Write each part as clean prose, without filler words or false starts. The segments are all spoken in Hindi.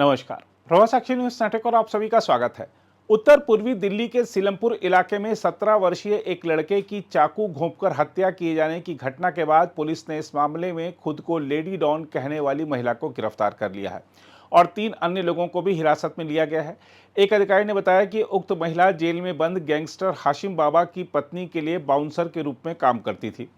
नमस्कार, प्रभा साक्षी न्यूज नेटवर्क और आप सभी का स्वागत है। उत्तर पूर्वी दिल्ली के सीलमपुर इलाके में 17 वर्षीय एक लड़के की चाकू घोंपकर हत्या किए जाने की घटना के बाद पुलिस ने इस मामले में खुद को लेडी डॉन कहने वाली महिला को गिरफ्तार कर लिया है और 3 अन्य लोगों को भी हिरासत में लिया गया है। एक अधिकारी ने बताया कि उक्त महिला जेल में बंद गैंगस्टर हाशिम बाबा की पत्नी के लिए बाउंसर के रूप में काम करती थी।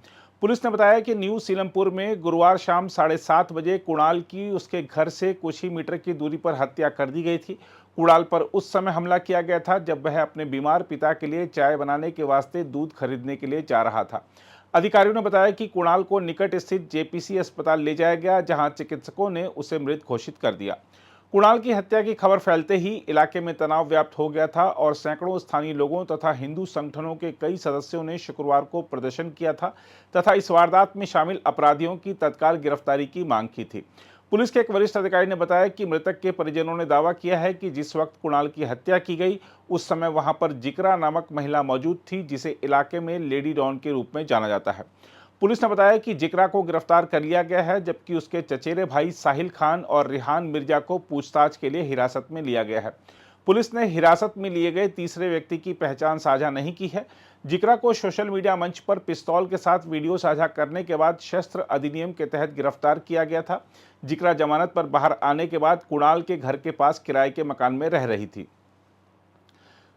पुलिस ने बताया कि न्यू सीलमपुर में गुरुवार शाम 7:30 बजे कुणाल की उसके घर से कुछ ही मीटर की दूरी पर हत्या कर दी गई थी। कुणाल पर उस समय हमला किया गया था जब वह अपने बीमार पिता के लिए चाय बनाने के वास्ते दूध खरीदने के लिए जा रहा था। अधिकारियों ने बताया कि कुणाल को निकट स्थित जेपीसी अस्पताल ले जाया गया, जहां चिकित्सकों ने उसे मृत घोषित कर दिया। कुणाल की हत्या की खबर फैलते ही इलाके में तनाव व्याप्त हो गया था और सैकड़ों स्थानीय लोगों तथा हिंदू संगठनों के कई सदस्यों ने शुक्रवार को प्रदर्शन किया था तथा इस वारदात में शामिल अपराधियों की तत्काल गिरफ्तारी की मांग की थी। पुलिस के एक वरिष्ठ अधिकारी ने बताया कि मृतक के परिजनों ने दावा किया है कि जिस वक्त कुणाल की हत्या की गई उस समय वहां पर जिक्रा नामक महिला मौजूद थी, जिसे इलाके में लेडी डॉन के रूप में जाना जाता है। पुलिस ने बताया कि जिक्रा को गिरफ्तार कर लिया गया है, जबकि उसके चचेरे भाई साहिल खान और रिहान मिर्जा को पूछताछ के लिए हिरासत में लिया गया है। पुलिस ने हिरासत में लिए गए तीसरे व्यक्ति की पहचान साझा नहीं की है। जिक्रा को सोशल मीडिया मंच पर पिस्तौल के साथ वीडियो साझा करने के बाद शस्त्र अधिनियम के तहत गिरफ्तार किया गया था। जिक्रा जमानत पर बाहर आने के बाद कुणाल के घर के पास किराए के मकान में रह रही थी।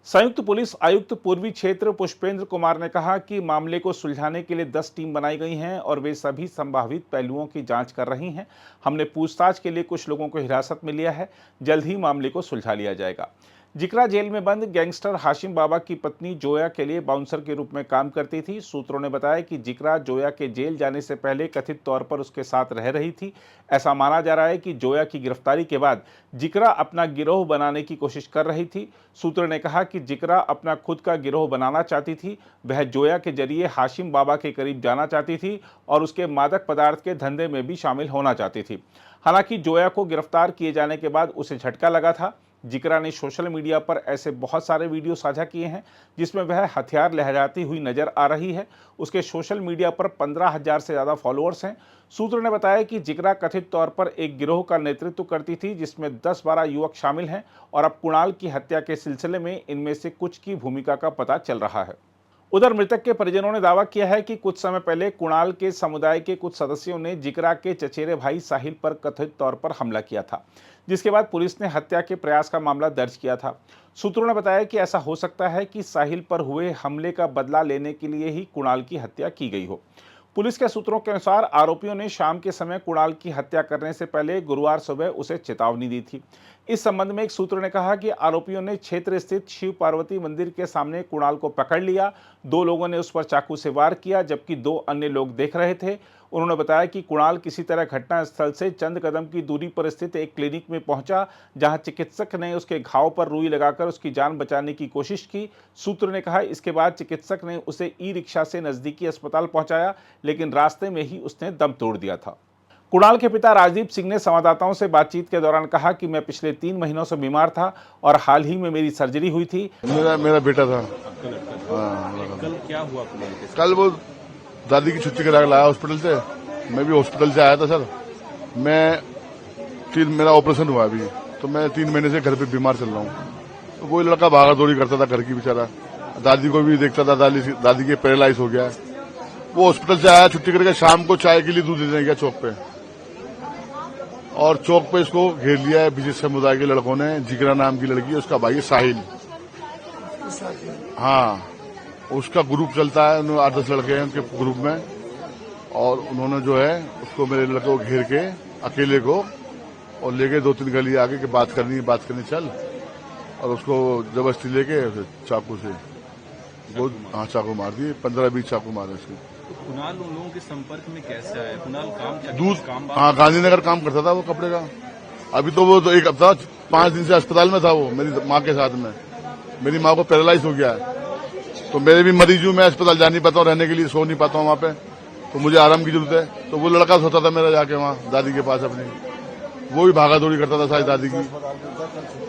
संयुक्त पुलिस आयुक्त पूर्वी क्षेत्र पुष्पेंद्र कुमार ने कहा कि मामले को सुलझाने के लिए 10 टीम बनाई गई हैं और वे सभी संभावित पहलुओं की जांच कर रही हैं। हमने पूछताछ के लिए कुछ लोगों को हिरासत में लिया है, जल्द ही मामले को सुलझा लिया जाएगा। जिक्रा जेल में बंद गैंगस्टर हाशिम बाबा की पत्नी जोया के लिए बाउंसर के रूप में काम करती थी। सूत्रों ने बताया कि जिक्रा जोया के जेल जाने से पहले कथित तौर पर उसके साथ रह रही थी। ऐसा माना जा रहा है कि जोया की गिरफ्तारी के बाद जिक्रा अपना गिरोह बनाने की कोशिश कर रही थी। सूत्रों ने कहा कि जिक्रा अपना खुद का गिरोह बनाना चाहती थी। वह जोया के जरिए हाशिम बाबा के करीब जाना चाहती थी और उसके मादक पदार्थ के धंधे में भी शामिल होना चाहती थी। हालांकि जोया को गिरफ्तार किए जाने के बाद उसे झटका लगा था। जिक्रा ने सोशल मीडिया पर ऐसे बहुत सारे वीडियो साझा किए हैं जिसमें वह हथियार लहराती हुई नजर आ रही है। उसके सोशल मीडिया पर 15,000 से ज़्यादा फॉलोअर्स हैं। सूत्रों ने बताया कि जिक्रा कथित तौर पर एक गिरोह का नेतृत्व करती थी जिसमें 10-12 युवक शामिल हैं और अब कुणाल की हत्या के सिलसिले में इनमें से कुछ की भूमिका का पता चल रहा है। उधर मृतक के परिजनों ने दावा किया है कि कुछ समय पहले कुणाल के समुदाय के कुछ सदस्यों ने जिक्रा के चचेरे भाई साहिल पर कथित तौर पर हमला किया था, जिसके बाद पुलिस ने हत्या के प्रयास का मामला दर्ज किया था। सूत्रों ने बताया कि ऐसा हो सकता है कि साहिल पर हुए हमले का बदला लेने के लिए ही कुणाल की हत्या की गई हो। पुलिस के सूत्रों के अनुसार आरोपियों ने शाम के समय कुणाल की हत्या करने से पहले गुरुवार सुबह उसे चेतावनी दी थी। इस संबंध में एक सूत्र ने कहा कि आरोपियों ने क्षेत्र स्थित शिव पार्वती मंदिर के सामने कुणाल को पकड़ लिया। 2 लोगों ने उस पर चाकू से वार किया, जबकि 2 अन्य लोग देख रहे थे। उन्होंने बताया कि कुणाल किसी तरह घटनास्थल से चंद कदम की दूरी पर स्थित एक क्लिनिक में पहुंचा, जहां चिकित्सक ने उसके घाव पर रुई लगाकर उसकी जान बचाने की कोशिश की। सूत्र ने कहा इसके बाद चिकित्सक ने उसे ई-रिक्शा से नजदीकी अस्पताल पहुंचाया, लेकिन रास्ते में ही उसने दम तोड़ दिया था। कुणाल के पिता राजदीप सिंह ने संवाददाताओं से बातचीत के दौरान कहा कि मैं पिछले 3 महीनों से बीमार था और हाल ही में मेरी सर्जरी हुई थी। मेरा बेटा था। कल क्या हुआ? कल वो दादी की छुट्टी करा के लाया हॉस्पिटल से। मैं भी हॉस्पिटल से आया था सर। मेरा ऑपरेशन हुआ अभी, तो मैं 3 महीने से घर पे बीमार चल रहा हूँ। तो वो लड़का भागा दौड़ी करता था घर की, बेचारा दादी को भी देखता था। दादी के पैरालाइज हो गया है। वो हॉस्पिटल से आया छुट्टी करके, शाम को चाय के लिए दूध देने गया चौक पे, और चौक पे इसको घेर लिया है विशेष समुदाय के लड़कों ने। जिक्रा नाम की लड़की है, उसका भाई है साहिल। हाँ, उसका ग्रुप चलता है, 8-10 लड़के हैं उनके ग्रुप में, और उन्होंने जो है उसको, मेरे लड़के को घेर के अकेले को, और लेके 2-3 गली आगे के बात करनी चल, और उसको जबरदस्ती लेके चाकू से चाकू मार दिए। 15-20 चाकू मारे उसके। तो कुणाल उन लोगों के संपर्क में कैसे आया? कुणाल दूध गांधीनगर काम करता था वो, कपड़े का। अभी तो वो तो एक हफ्ता 5 दिन से अस्पताल में था वो, मेरी माँ के साथ में। मेरी माँ को पैरालाइज हो गया है, तो मेरे भी मरीज हूँ, मैं अस्पताल जा नहीं पाता हूँ, रहने के लिए सो नहीं पाता हूँ वहाँ पे, तो मुझे आराम की जरूरत है। तो वो लड़का सोता था मेरा जाके वहाँ दादी के पास अपनी, वो भी भागा दौड़ी करता था सारी दादी की।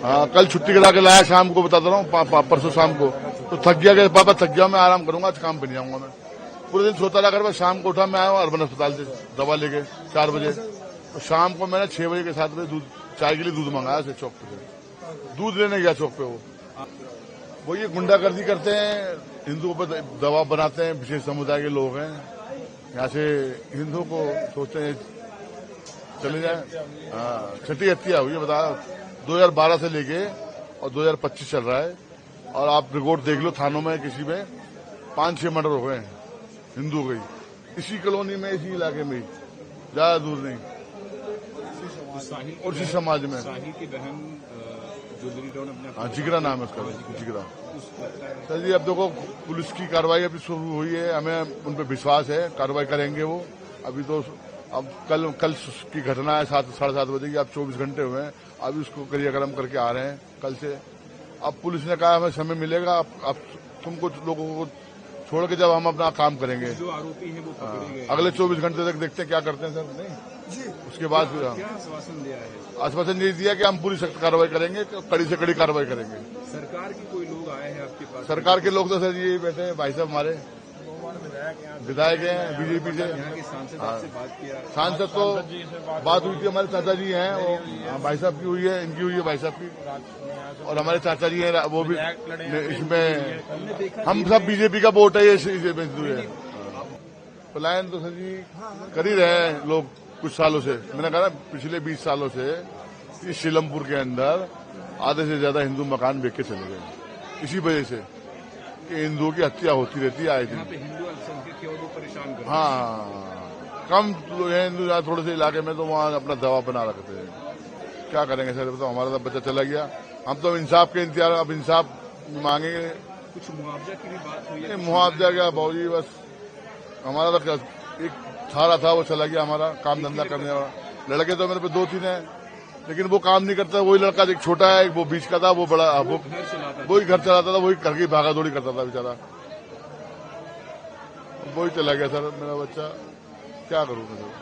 हाँ, कल छुट्टी करा के लाया शाम को, बताता रहा हूँ, परसों शाम को। तो थक गया, पापा थक गया, मैं आराम करूंगा, आज काम पे नहीं आऊंगा। मैं पूरे दिन सोता रहा घर में। शाम को उठा, मैं आया अर्बन अस्पताल से दवा लेके 4 बजे। तो शाम को मैंने 6 बजे के 7 बजे दूध चाय के लिए दूध मंगाया उसे चौक पे से। दूध लेने गया चौक पे वो ये गुंडागर्दी करते हैं, हिंदुओं पर दबाव बनाते हैं। विशेष समुदाय के लोग हैं, यहाँ से हिंदुओं को सोचते हैं चले जाए। हाँ, छठी हत्या हुई है, बता 2012 से लेके और 2025 चल रहा है। और आप रिकॉर्ड देख लो थानों में, किसी में 5-6 मर्डर हो गए हैं हिंदू के, इसी कॉलोनी में, इसी इलाके में, ज्यादा दूर नहीं, और इसी समाज में। साहिल की बहन ज्वेलरी टाउन अपने हाँ, जिगरा नाम है उसका, जिगरा। सर जी अब देखो पुलिस की कार्रवाई अभी शुरू हुई है, हमें उन पर विश्वास है, कार्रवाई करेंगे वो। अभी तो अब कल की घटना है 7-7:30 बजे की, अब 24 घंटे हुए हैं, अभी उसको क्रियाक्रम करके आ रहे हैं कल से। अब पुलिस ने कहा हमें समय मिलेगा, अब तुम कुछ लोगों को छोड़ के जब हम अपना काम करेंगे। जो आरोपी हैं वो पकड़े गए। अगले 24 घंटे तक देखते हैं क्या करते हैं सर। नहीं उसके बाद फिर क्या आश्वासन दिया है? आश्वासन ये दिया कि हम पूरी सख्त कार्रवाई करेंगे, कड़ी से कड़ी कार्रवाई करेंगे। सरकार के कोई लोग आए हैं आपके पास? सरकार के लोग तो सर ये बैठे हैं, भाई साहब हमारे विधायक हैं बीजेपी से। यहाँ के सांसद आपसे बात किया? सांसद तो बात हुई थी, हमारे चाचा जी हैं, वो भाई साहब की हुई है, इनकी हुई है भाई साहब की, और हमारे चाचा जी हैं वो भी इसमें। हम सब बीजेपी का वोट है, ये पलायन तो सर जी कर ही रहे हैं लोग कुछ सालों से। मैंने कहा ना पिछले 20 सालों से इस सीलमपुर के अंदर आधे से ज्यादा हिंदू मकान बेच के चले गए, इसी वजह से कि हिंदुओं की हत्या होती रहती है आए दिन। हिंदू अल्पसंख्यक वो परेशान कर। हाँ, कम लोग हैं हिंदू यहाँ थोड़े से इलाके में, तो वहाँ अपना दवा बना रखते हैं। क्या करेंगे सर, बताओ, हमारा तो बच्चा चला गया, हम तो इंसाफ के इंतजार, अब इंसाफ मांगेंगे। कुछ मुआवजा की भी बात हुई है? मुआवजा क्या बाबूजी, बस हमारा तो एक थारा था वो चला गया, हमारा काम धंधा करने वाला। लड़के तो मेरे पे 2-3 हैं, लेकिन वो काम नहीं करता। वही लड़का एक छोटा है, वो बीच का था, वो बड़ा, वही घर चलाता था, वही घर की भागा दौड़ी करता था बेचारा, वही चला गया सर मेरा बच्चा। क्या करूं मैं सर।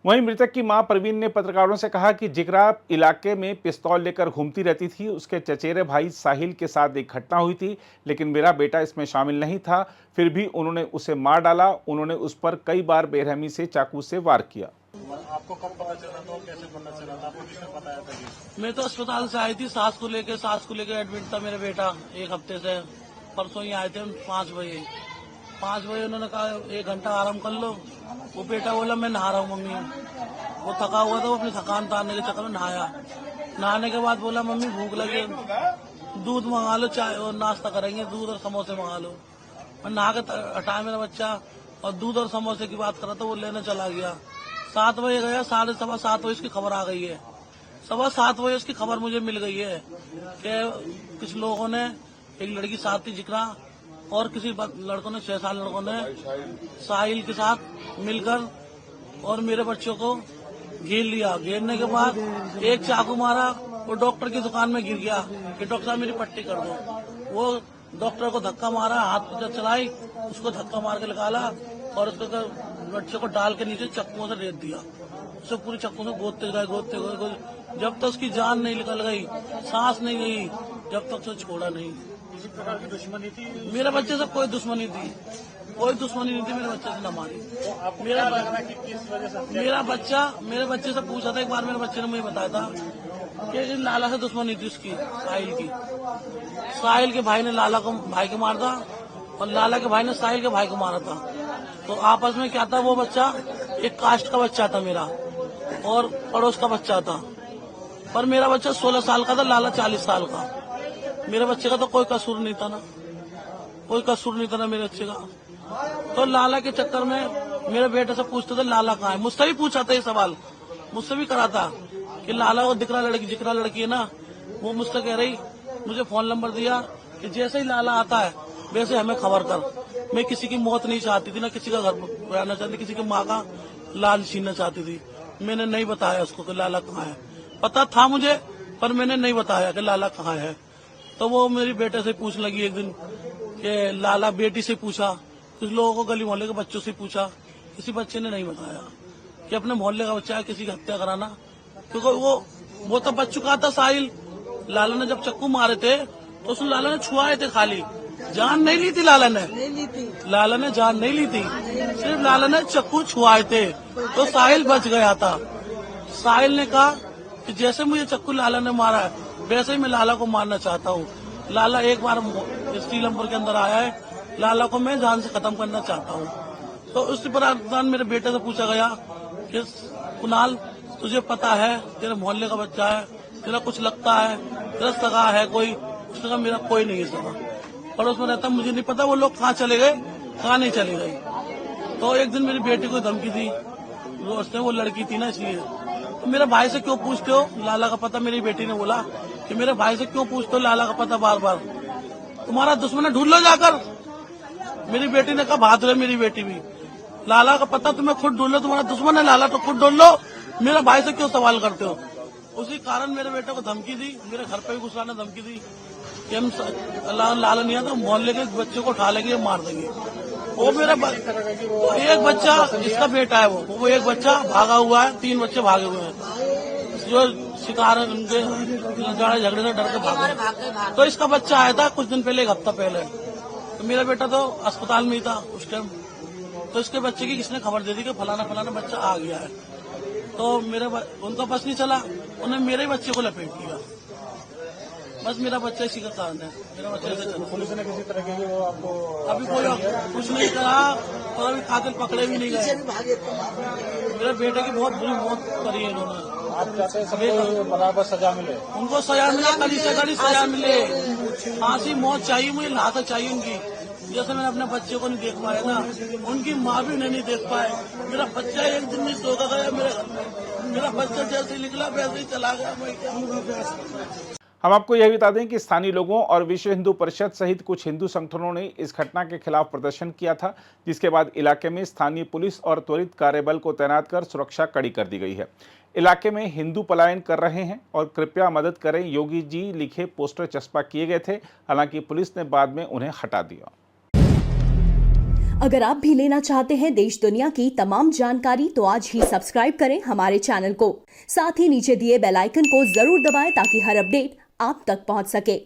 वहीं मृतक की मां प्रवीण ने पत्रकारों से कहा कि जिगरा इलाके में पिस्तौल लेकर घूमती रहती थी। उसके चचेरे भाई साहिल के साथ एक घटना हुई थी, लेकिन मेरा बेटा इसमें शामिल नहीं था, फिर भी उन्होंने उसे मार डाला। उन्होंने उस पर कई बार बेरहमी से चाकू से वार किया। आपको कब पता चला था और कैसे पता चला था? आपको किसने बताया था? मैं तो अस्पताल से आई थी, सास को लेके एडमिट था मेरा बेटा 1 हफ्ते से। परसों ही आए थे 5 बजे। 5 बजे उन्होंने कहा 1 घंटा आराम कर लो। वो बेटा बोला मैं नहा रहा हूँ मम्मी। वो थका हुआ था, वो अपनी थकान उतारने के चक्कर में नहाया। नहाने के बाद बोला मम्मी भूख लगी, दूध मंगा लो, चाय और नाश्ता करेंगे, दूध और समोसे मंगा लो। और नहा के हटाया मेरा बच्चा, और दूध और समोसे की बात करा तो वो लेने चला गया। 7 बजे गया, 7:15 बजे इसकी खबर आ गई है। 7:15 बजे इसकी खबर मुझे मिल गई है कि कुछ लोगों ने, एक लड़की साथ थी जिगरा, और किसी लड़कों ने, 6 साल लड़कों ने साहिल के साथ मिलकर और मेरे बच्चों को घेर लिया। घेरने के बाद एक चाकू मारा, वो डॉक्टर की दुकान में गिर गया कि डॉक्टर साहब मेरी पट्टी कर दो। वो डॉक्टर को धक्का मारा, हाथ जब चलाई उसको धक्का मार के निकाला, और उसको बच्चे को डाल के नीचे चक्कुओं से रेत दिया। उसे पूरी चक्कू से गोदते गए जब तक उसकी जान नहीं निकल गई, सांस नहीं गई, जब तक उसे छोड़ा नहीं। किसी प्रकार की दुश्मनी थी? मेरे बच्चे से कोई दुश्मनी थी, कोई दुश्मनी नहीं थी, मेरे बच्चे से न मारी। तो आपको क्या लग रहा है कि किस वजह से? मेरे बच्चे से पूछा था एक बार, मेरे बच्चे ने मुझे बताया था कि लाला से दुश्मनी थी उसकी, साहिल की। साहिल के भाई ने लाला को भाई को मारा था, और लाला के भाई ने साहिल के भाई को मारा था। तो आपस में क्या था, वो बच्चा एक कास्ट का बच्चा था मेरा, और पड़ोस का बच्चा था। पर मेरा बच्चा 16 साल का था, लाला 40 साल का। मेरे बच्चे का तो कोई कसूर नहीं था ना, कोई कसूर नहीं था ना मेरे बच्चे का। तो लाला के चक्कर में मेरे बेटे से पूछते थे लाला कहाँ है। मुझसे भी पूछा था ये सवाल, मुझसे भी करा था कि लाला को जिगरा लड़की है ना, वो मुझसे कह रही, मुझे फोन नंबर दिया कि जैसे ही लाला आता है वैसे हमें खबर कर। मैं किसी की मौत नहीं चाहती थी, ना किसी का घर रहना चाहती, किसी की माँ का लाल छीनना चाहती थी। मैंने नहीं बताया उसको कि लाला कहाँ है। पता था मुझे, पर मैंने नहीं बताया कि लाला कहाँ है। तो वो मेरी बेटे से पूछने लगी एक दिन कि लाला, बेटी से पूछा, कुछ लोगों को गली मोहल्ले के बच्चों से पूछा, किसी बच्चे ने नहीं बताया कि अपने मोहल्ले का बच्चा है, किसी की हत्या कराना। क्योंकि वो तो बच चुका था साहिल। लाला ने जब चक्कू मारे थे तो उसने, लाला ने छुआए थे खाली, जान नहीं ली थी लाला ने जान नहीं ली थी, सिर्फ लाला ने चक्कू छुआए थे। तो साहिल बच गया था। साहिल ने कहा कि जैसे मुझे चक्कू लाला ने मारा है वैसे ही मैं लाला को मारना चाहता हूँ। लाला एक बार सीलमपुर के अंदर आया है, लाला को मैं जान से खत्म करना चाहता हूँ। तो उसी पर मेरे बेटे से पूछा गया कि कुणाल तुझे पता है तेरे मोहल्ले का बच्चा है, तेरा कुछ लगता है, तेरा सगा है कोई? उसने कहा मेरा कोई नहीं है सगा, पड़ोस में रहता, मुझे नहीं पता वो लोग कहाँ चले गए कहाँ नहीं चले गए। तो एक दिन मेरी बेटी को धमकी दी, उसने वो लड़की थी ना इसलिए, तो मेरे भाई से क्यों पूछते हो लाला का पता? मेरी बेटी ने बोला कि मेरे भाई से क्यों पूछते हो लाला का पता बार बार, तुम्हारा दुश्मन है ढूंढ लो जाकर। मेरी बेटी ने कहा बहादुर है मेरी बेटी भी, लाला का पता तुम्हें खुद ढूंढ लो, तुम्हारा दुश्मन है लाला तो खुद ढूंढ लो, मेरे भाई से क्यों सवाल करते हो? उसी कारण मेरे बेटे को धमकी दी, मेरे घर पे भी घुसाने धमकी दी कि हम लाला नहीं आता मोहल्ले के बच्चे को उठा लेंगे मार देंगे। वो मेरा तो एक बच्चा इसका बेटा है, वो एक बच्चा भागा हुआ है, 3 बच्चे भागे हुए हैं जो शिकार उनके लड़ाई झगड़े से डर के भागे। तो इसका बच्चा आया था कुछ दिन पहले, 1 हफ्ता पहले, तो मेरा बेटा तो अस्पताल में ही था उस टाइम। तो इसके बच्चे की किसने खबर दे दी कि फलाना फलाना बच्चा आ गया है, तो उनका बस नहीं चला, उन्हें मेरे बच्चे को लपेट दिया। बस मेरा बच्चा इसी का कारण है, मेरा बच्चा ऐसे चला। पुलिस ने किसी तरह के वो आपको अभी कोई कुछ नहीं करा और अभी कातिल पकड़े भी नहीं गए। मेरे बेटे की बहुत बुरी मौत करी है इन्होंने। आप चाहते हैं सबको बराबर सजा मिले? उनको सजा मिले, कड़ी से कड़ी सजा मिले, फांसी मौत चाहिए मुझे, लाश चाहिए उनकी। जैसे मैंने अपने बच्चे को नहीं देख पाया ना, उनकी माँ भी नहीं देख पाए। मेरा बच्चा एक दिन में सो गया, मेरा बच्चा जैसे ही निकला वैसे ही चला गया। मैं क्या हम आपको यह बता दें कि स्थानीय लोगों और विश्व हिंदू परिषद सहित कुछ हिंदू संगठनों ने इस घटना के खिलाफ प्रदर्शन किया था, जिसके बाद इलाके में स्थानीय पुलिस और त्वरित कार्यबल को तैनात कर सुरक्षा कड़ी कर दी गई है। इलाके में हिंदू पलायन कर रहे हैं और कृपया मदद करें योगी जी लिखे पोस्टर चस्पा किए गए थे, हालांकि पुलिस ने बाद में उन्हें हटा दिया। अगर आप भी लेना चाहते हैं देश दुनिया की तमाम जानकारी तो आज ही सब्सक्राइब करें हमारे चैनल को। साथ ही नीचे दिए बेल आइकन को जरूर दबाएं ताकि हर अपडेट आप तक पहुंच सके।